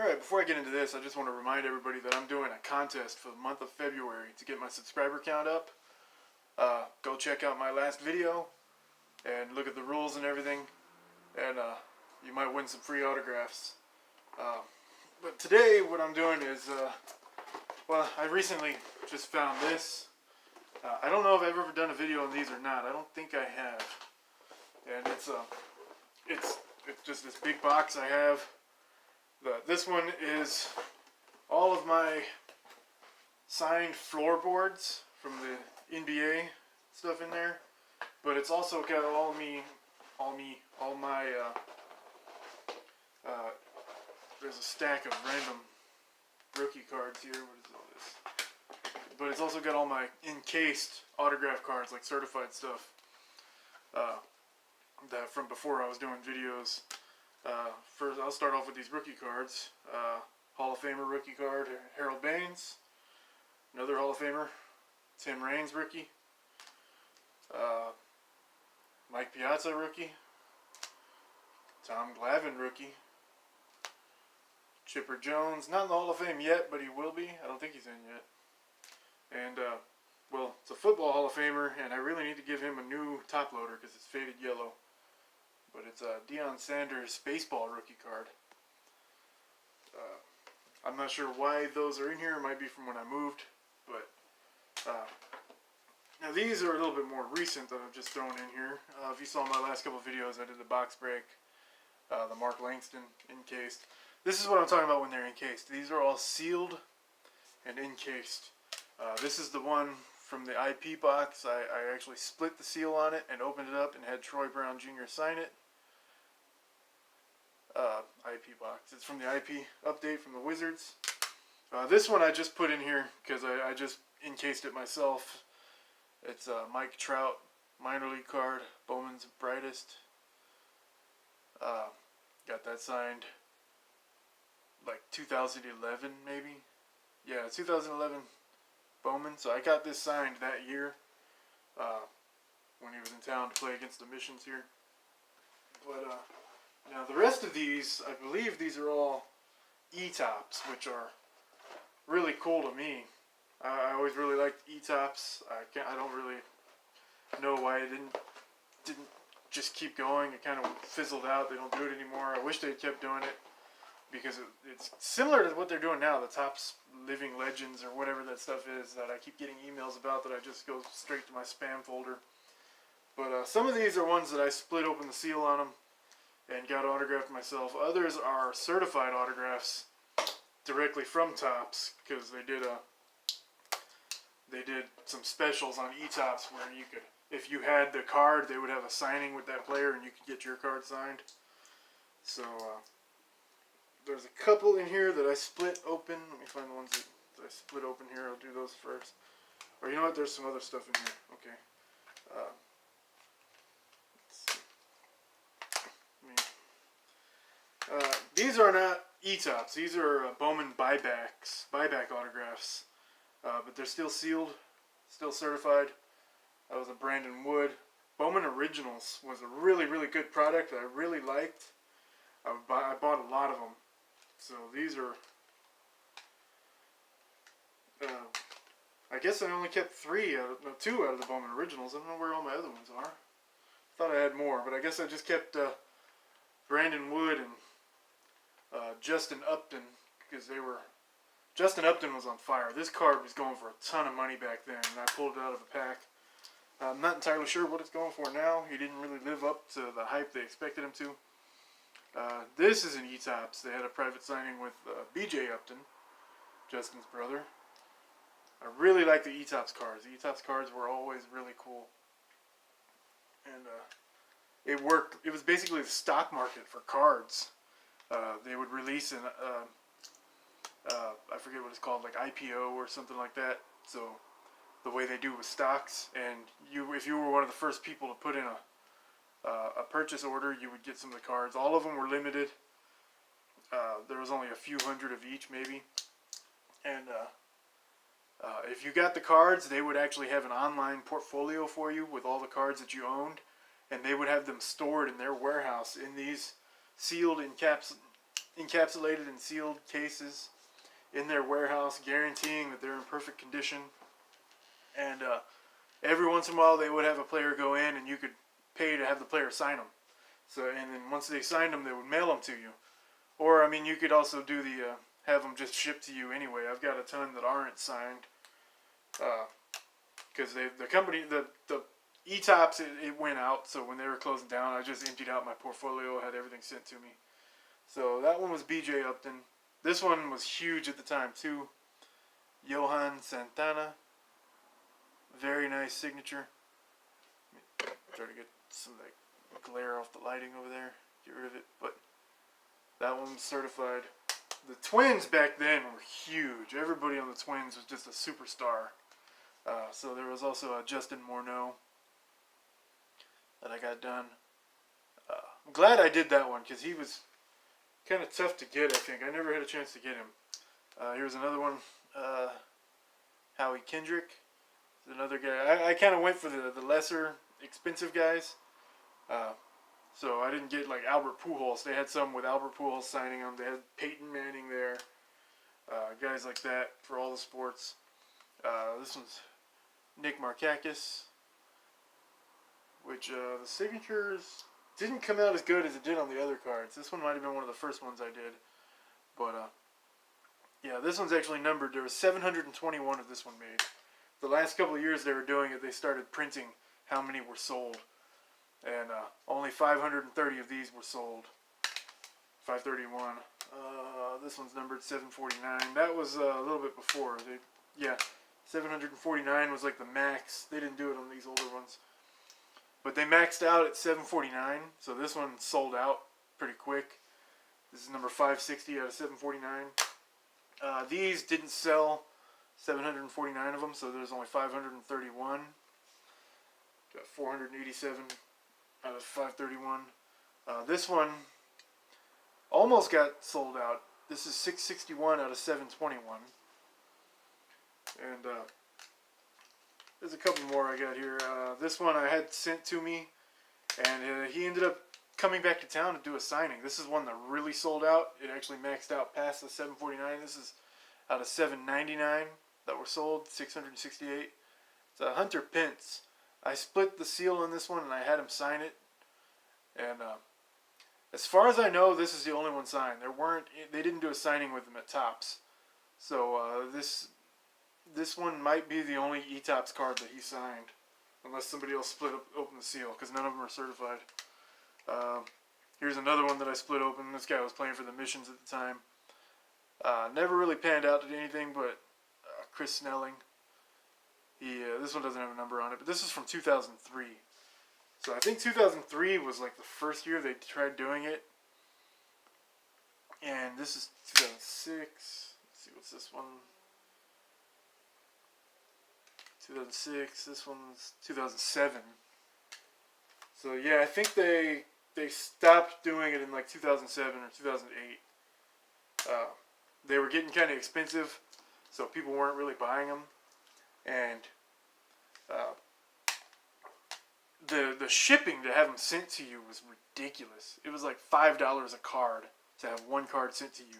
Alright, before I get into this, I just want to remind everybody that I'm doing a contest for the month of February to get my subscriber count up. Go check out my last video and look at the rules and everything, and you might win some free autographs. But today what I'm doing is, well, I recently just found this. I don't know if I've ever done a video on these or not. I don't think I have. And it's just this big box I have. This one is all of my signed floorboards from the NBA stuff in there, but it's also got all my there's a stack of random rookie cards here. What is all this? But it's also got all my encased autograph cards, like certified stuff, that from before I was doing videos. First, I'll start off with these rookie cards. Hall of Famer rookie card, Harold Baines. Another Hall of Famer, Tim Raines rookie. Mike Piazza rookie. Tom Glavine rookie. Chipper Jones, not in the Hall of Fame yet, but he will be. I don't think he's in yet. And, well, it's a football Hall of Famer, and I really need to give him a new top loader because it's faded yellow. But it's a Deion Sanders baseball rookie card. I'm not sure why those are in here. It might be from when I moved. But now these are a little bit more recent that I've just thrown in here. If you saw my last couple of videos, I did the box break, the Mark Langston encased. This is what I'm talking about when they're encased. These are all sealed and encased. This is the one from the IP box. I actually split the seal on it and opened it up and had Troy Brown Jr. sign it. IP box. It's from the IP update from the Wizards. This one I just put in here because I just encased it myself. It's Mike Trout minor league card, Bowman's Brightest. Got that signed like 2011 maybe. Yeah, 2011 Bowman. So I got this signed that year when he was in town to play against the Missions here. But now the rest of these, I believe these are all eTopps, which are really cool to me. I always really liked eTopps. I don't really know why it didn't just keep going. It kind of fizzled out. They don't do it anymore. I wish they kept doing it because it's similar to what they're doing now. The Topps Living Legends or whatever that stuff is that I keep getting emails about that I just go straight to my spam folder. But some of these are ones that I split open the seal on them and got autographed myself. Others are certified autographs directly from Topps because they did some specials on eTopps where you could, if you had the card, they would have a signing with that player and you could get your card signed. So there's a couple in here that I split open. Let me find the ones that I split open here. I'll do those first. Or you know what? There's some other stuff in here. Okay. These are not eTopps. These are Bowman buyback autographs, but they're still sealed, still certified. That was a Brandon Wood. Bowman Originals was a really, really good product that I really liked. I bought a lot of them. So these are, I guess I only kept two out of the Bowman Originals. I don't know where all my other ones are. Thought I had more, but I guess I just kept Brandon Wood and Justin Upton, because Justin Upton was on fire. This card was going for a ton of money back then, and I pulled it out of a pack. I'm not entirely sure what it's going for now. He didn't really live up to the hype they expected him to. This is an eTopps. They had a private signing with BJ Upton, Justin's brother. I really like the eTopps cards. The eTopps cards were always really cool. And it worked. It was basically the stock market for cards. They would release I forget what it's called, like IPO or something like that. So the way they do with stocks, and if you were one of the first people to put in a purchase order, you would get some of the cards. All of them were limited. There was only a few hundred of each, maybe. And if you got the cards, they would actually have an online portfolio for you with all the cards that you owned, and they would have them stored in their warehouse in these sealed encapsulated and sealed cases in their warehouse, guaranteeing that they're in perfect condition. And every once in a while, they would have a player go in, and you could pay to have the player sign them. So, and then once they signed them, they would mail them to you. Or, I mean, you could also do the have them just shipped to you anyway. I've got a ton that aren't signed because the company, the eTopps, it went out. So when they were closing down, I just emptied out my portfolio, had everything sent to me. So that one was BJ Upton. This one was huge at the time too. Johan Santana. Very nice signature. Try to get some of that glare off the lighting over there. Get rid of it. But that one's certified. The Twins back then were huge. Everybody on the Twins was just a superstar. So there was also a Justin Morneau that I got done. I'm glad I did that one because he was kind of tough to get, I think. I never had a chance to get him. Here's another one. Howie Kendrick. Another guy. I kind of went for the lesser expensive guys. So I didn't get like Albert Pujols. They had some with Albert Pujols signing them. They had Peyton Manning there. Guys like that for all the sports. This one's Nick Markakis. Which the signatures didn't come out as good as it did on the other cards. This one might have been one of the first ones I did. But yeah, this one's actually numbered. There was 721 of this one made. The last couple of years they were doing it, they started printing how many were sold. And only 530 of these were sold. 531. This one's numbered 749. That was a little bit before. 749 was like the max. They didn't do it on these older ones. But they maxed out at 749. So this one sold out pretty quick. This is number 560 out of 749. These didn't sell. 749 of them, so there's only 531. Got 487 out of 531. This one almost got sold out. This is 661 out of 721. And there's a couple more I got here. This one I had sent to me, and he ended up coming back to town to do a signing. This is one that really sold out. It actually maxed out past the 749. This is out of 799 that were sold, 668. It's a Hunter Pence. I split the seal on this one, and I had him sign it. And as far as I know, this is the only one signed. They didn't do a signing with him at Topps. So this one might be the only eTopps card that he signed, unless somebody else open the seal, because none of them are certified. Here's another one that I split open. This guy was playing for the Missions at the time. Never really panned out to anything, but Chris Snelling. This one doesn't have a number on it, but this is from 2003. So I think 2003 was like the first year they tried doing it. And this is 2006. Let's see, what's this one? 2006. This one's 2007. So yeah, I think they stopped doing it in like 2007 or 2008. They were getting kind of expensive, so people weren't really buying them. And the shipping to have them sent to you was ridiculous. It was like $5 a card to have one card sent to you.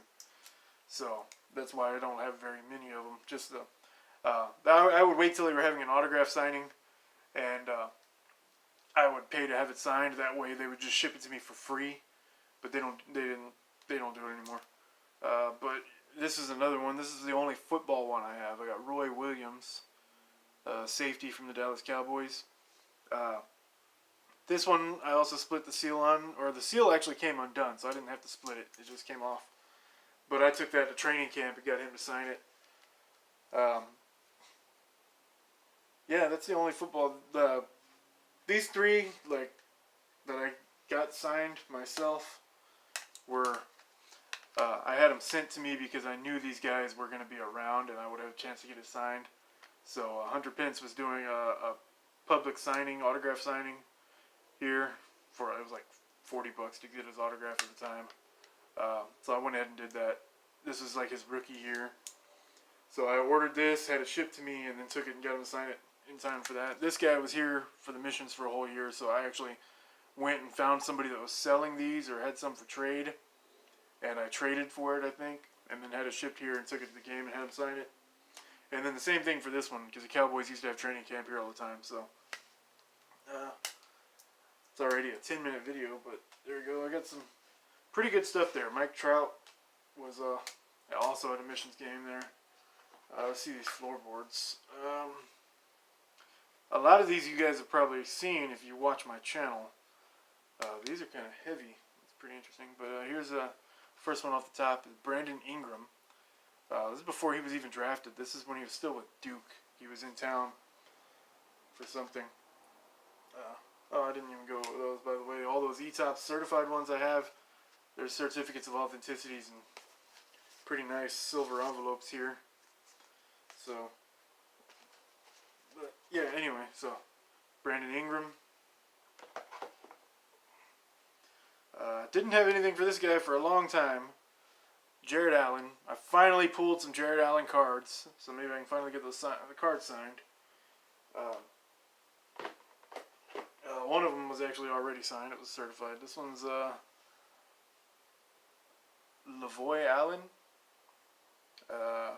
So that's why I don't have very many of them. Just I would wait till they were having an autograph signing, and I would pay to have it signed. That way they would just ship it to me for free. But they don't do it anymore. But this is another one. This is the only football one I have. I got Roy Williams, safety from the Dallas Cowboys. This one I also split the seal on, or the seal actually came undone, so I didn't have to split it. It just came off. But I took that to training camp and got him to sign it. Yeah, that's the only football. These three, like, that I got signed myself were, I had them sent to me because I knew these guys were going to be around and I would have a chance to get it signed. So Hunter Pence was doing a public signing, autograph signing here for, it was like $40 to get his autograph at the time. So I went ahead and did that. This is like his rookie year. So I ordered this, had it shipped to me, and then took it and got him to sign it in time for that. This guy was here for the Missions for a whole year, so I actually went and found somebody that was selling these or had some for trade. and I traded for it, I think, and then had it shipped here and took it to the game and had him sign it. And then the same thing for this one, because the Cowboys used to have training camp here all the time, so. It's already a 10-minute video, but there you go. I got some pretty good stuff there. Mike Trout was also at a missions game there. Let's see these floorboards. A lot of these you guys have probably seen if you watch my channel. These are kind of heavy. It's pretty interesting. But here's the first one off the top. Is Brandon Ingram. This is before he was even drafted. This is when he was still with Duke. He was in town for something. Oh, I didn't even go over those, by the way. All those eTopps certified ones I have, there's certificates of authenticities and pretty nice silver envelopes here. So, but yeah, anyway, so Brandon Ingram. Didn't have anything for this guy for a long time. Jared Allen. I finally pulled some Jared Allen cards, so maybe I can finally get the cards signed. One of them was actually already signed. It was certified. This one's Lavoy Allen. I'm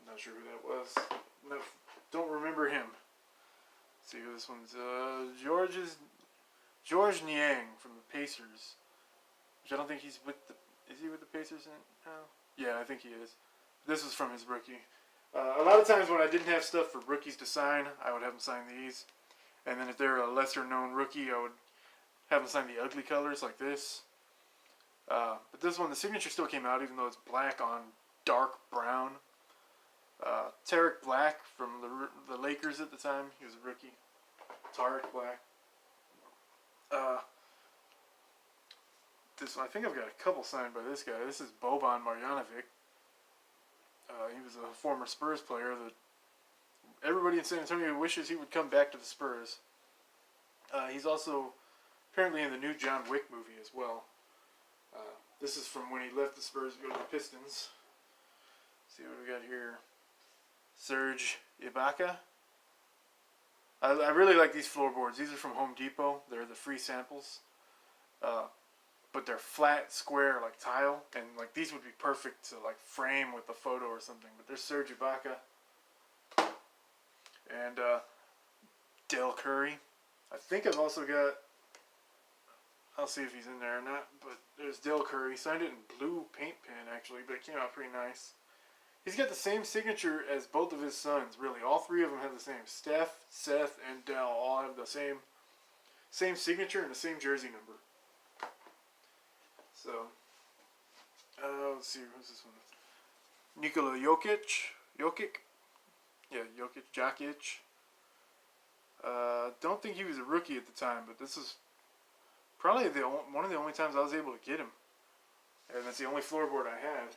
not sure who that was. No, don't remember him. Let's see who this one's. George Niang from the Pacers. Which I don't think he's with the. Is he with the Pacers now? Yeah, I think he is. This was from his rookie. A lot of times when I didn't have stuff for rookies to sign, I would have them sign these. And then if they're a lesser known rookie, I would have them sign the ugly colors like this. But this one, the signature still came out even though it's black on dark brown. Tarek Black from the Lakers at the time. He was a rookie. Tarek Black. This one, I think I've got a couple signed by this guy. This is Boban Marjanovic. He was a former Spurs player that everybody in San Antonio wishes he would come back to the Spurs. He's also apparently in the new John Wick movie as well. This is from when he left the Spurs to go to the Pistons. Let's see what we got here. Serge Ibaka. I really like these floorboards. These are from Home Depot. They're the free samples. But they're flat, square, like tile. And like these would be perfect to like frame with a photo or something. But there's Serge Ibaka. And Del Curry. I think I've also got, I'll see if he's in there or not, but there's Del Curry. He signed it in blue paint pen actually, but it came out pretty nice. He's got the same signature as both of his sons, really. All three of them have the same. Steph, Seth, and Del all have the same signature and the same jersey number. So, let's see, who's this one? Nikola Jokic. Yeah, Jokic. Don't think he was a rookie at the time, but this is probably one of the only times I was able to get him. And that's the only floorboard I had.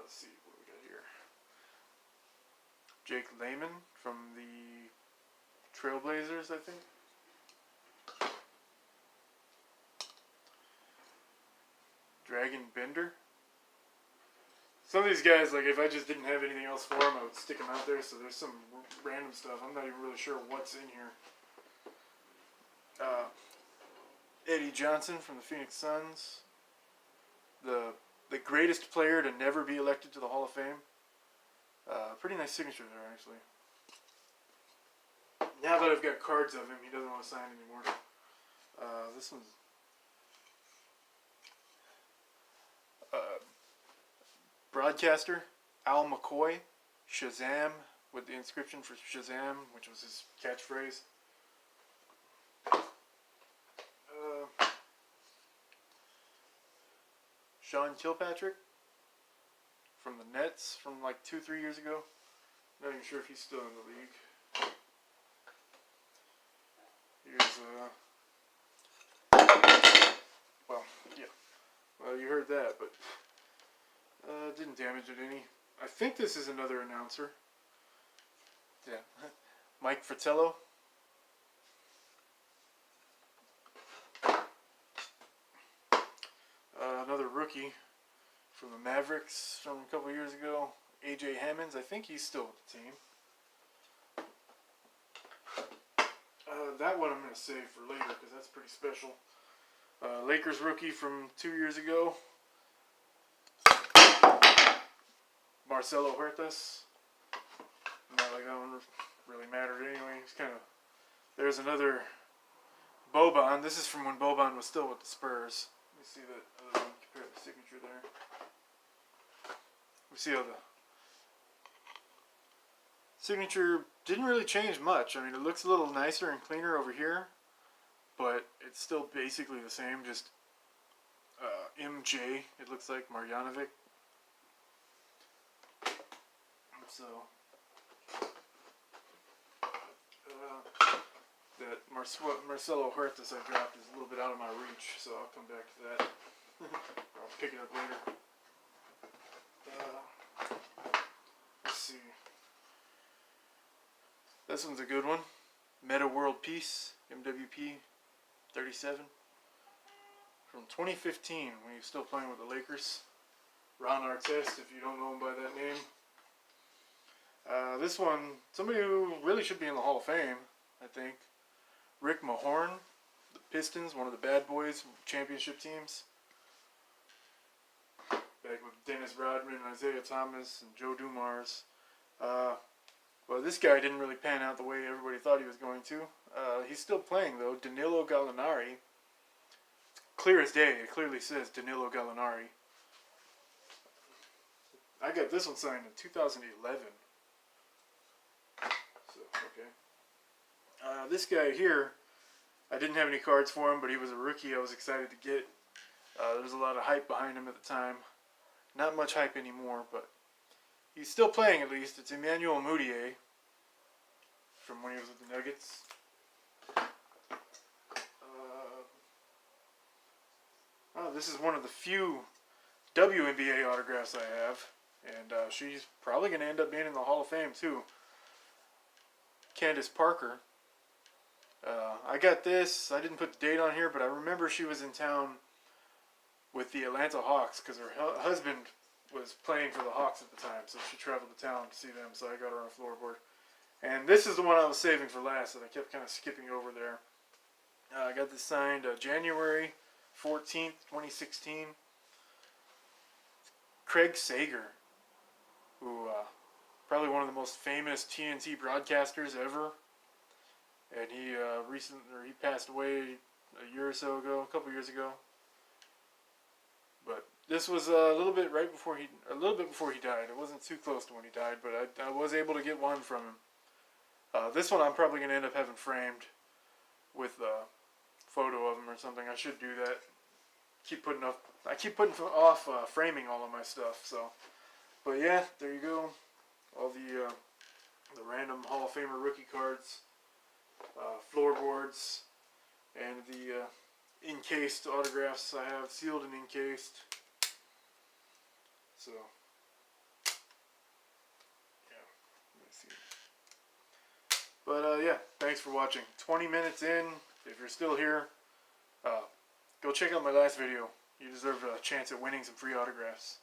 Let's see, what do we got here? Jake Layman from the Trailblazers, I think. Dragon Bender. Some of these guys, like if I just didn't have anything else for them, I would stick them out there. So there's some random stuff. I'm not even really sure what's in here. Eddie Johnson from the Phoenix Suns. The greatest player to never be elected to the Hall of Fame. Pretty nice signature there, actually. Now that I've got cards of him, he doesn't want to sign anymore. This one's broadcaster Al McCoy, Shazam, with the inscription for Shazam, which was his catchphrase. Sean Kilpatrick from the Nets from like 2-3 years ago. Not even sure if he's still in the league. Here's well, yeah. Well, you heard that, but didn't damage it any. I think this is another announcer. Yeah, Mike Fratello. Another rookie from the Mavericks from a couple years ago, AJ Hammonds. I think he's still with the team. that one I'm going to save for later because that's pretty special. Lakers rookie from 2 years ago. Marcelo Huertas. Not like that one really mattered anyway. It's kind of. There's another Boban. This is from when Boban was still with the Spurs. Let me see that other one. Compare the signature there. We see how the signature didn't really change much. I mean, it looks a little nicer and cleaner over here, but it's still basically the same. Just MJ. It looks like Marjanovic. So that Marcelo Huertas I dropped is a little bit out of my reach, so I'll come back to that. I'll pick it up later. Let's see. This one's a good one. Meta World Peace, MWP 37. From 2015, when he was still playing with the Lakers. Ron Artest, if you don't know him by that name. This one, somebody who really should be in the Hall of Fame, I think. Rick Mahorn, the Pistons, one of the bad boys championship teams. Back with Dennis Rodman, Isaiah Thomas, and Joe Dumars. Well, this guy didn't really pan out the way everybody thought he was going to. He's still playing, though. Danilo Gallinari. Clear as day. It clearly says Danilo Gallinari. I got this one signed in 2011. So, okay. This guy here, I didn't have any cards for him, but he was a rookie I was excited to get. There's a lot of hype behind him at the time. Not much hype anymore, but he's still playing at least. It's Emmanuel Mudiay from when he was with the Nuggets. This is one of the few WNBA autographs I have, and she's probably going to end up being in the Hall of Fame too. Candace Parker. I got this. I didn't put the date on here, but I remember she was in town with the Atlanta Hawks because her husband was playing for the Hawks at the time, so she traveled to town to see them, so I got her on a floorboard. And this is the one I was saving for last that I kept kind of skipping over there. I got this signed January 14th, 2016. Craig Sager, who probably one of the most famous TNT broadcasters ever. And he he passed away a year or so ago, a couple years ago. But this was a little bit before he died. It wasn't too close to when he died, but I was able to get one from him. This one I'm probably going to end up having framed with a photo of him or something. I should do that. I keep putting off framing all of my stuff. So, but yeah, there you go. All the random Hall of Famer rookie cards, floorboards, and the encased autographs I have, sealed and encased. So, yeah, let me see. But yeah, thanks for watching. 20 minutes in. If you're still here, go check out my last video. You deserve a chance at winning some free autographs.